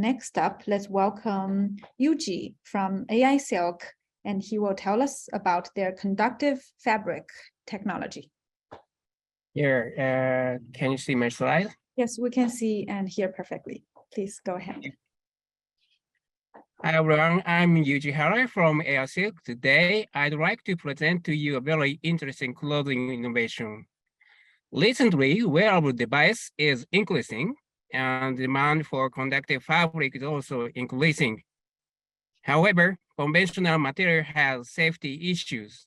next up, let's welcome Yuji from AI Silk, and he will tell us about their conductive fabric technology. Here, can you see my slide? Yes, we can see and hear perfectly. Please go ahead. Hi everyone, I'm Yuji Hara from AI Silk. Today, I'd like to present to you a very interesting clothing innovation. Recently, wearable device is increasing and demand for conductive fabric is also increasing. However, conventional material has safety issues.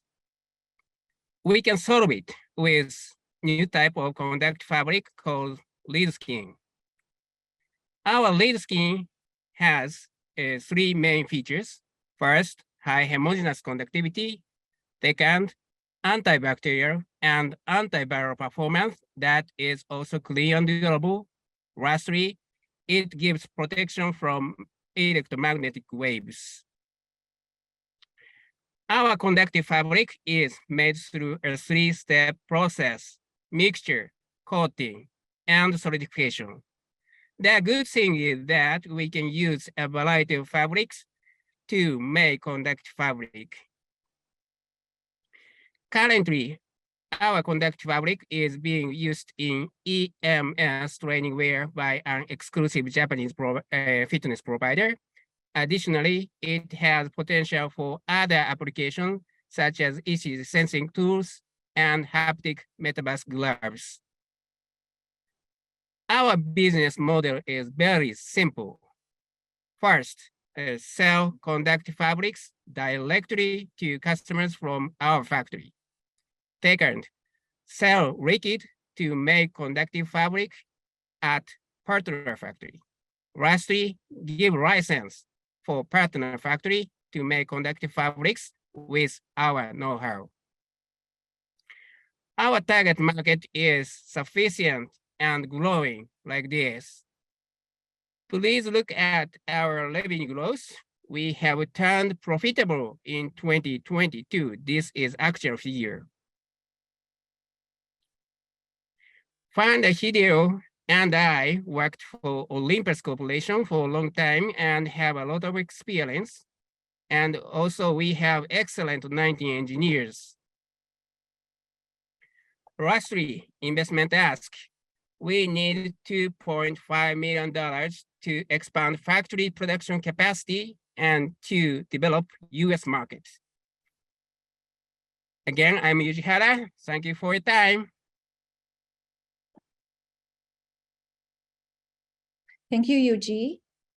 We can solve it with new type of conductive fabric called lead skin. Our lead skin has three main features. First, high homogeneous conductivity. Second, antibacterial and antiviral performance that is also clean and durable. Lastly, it gives protection from electromagnetic waves. Our conductive fabric is made through a three-step process: mixture, coating, and solidification. The good thing is that we can use a variety of fabrics to make conductive fabric. Currently, our conductive fabric is being used in EMS training wear by an exclusive Japanese fitness provider. Additionally, it has potential for other applications such as ECG sensing tools and haptic metaverse gloves. Our business model is very simple. First, sell conductive fabrics directly to customers from our factory. Second, sell liquid to make conductive fabric at partner factory. Lastly, give license for partner factory to make conductive fabrics with our know-how. Our target market is sufficient and growing like this. Please look at our revenue growth. We have turned profitable in 2022. This is actual figure. Founder Hideo and I worked for Olympus Corporation for a long time and have a lot of experience. And also we have excellent 19 engineers. Lastly, investment ask. We need $2.5 million to expand factory production capacity and to develop US market. Again, I'm Yuji Hara. Thank you for your time. Thank you, Yuji.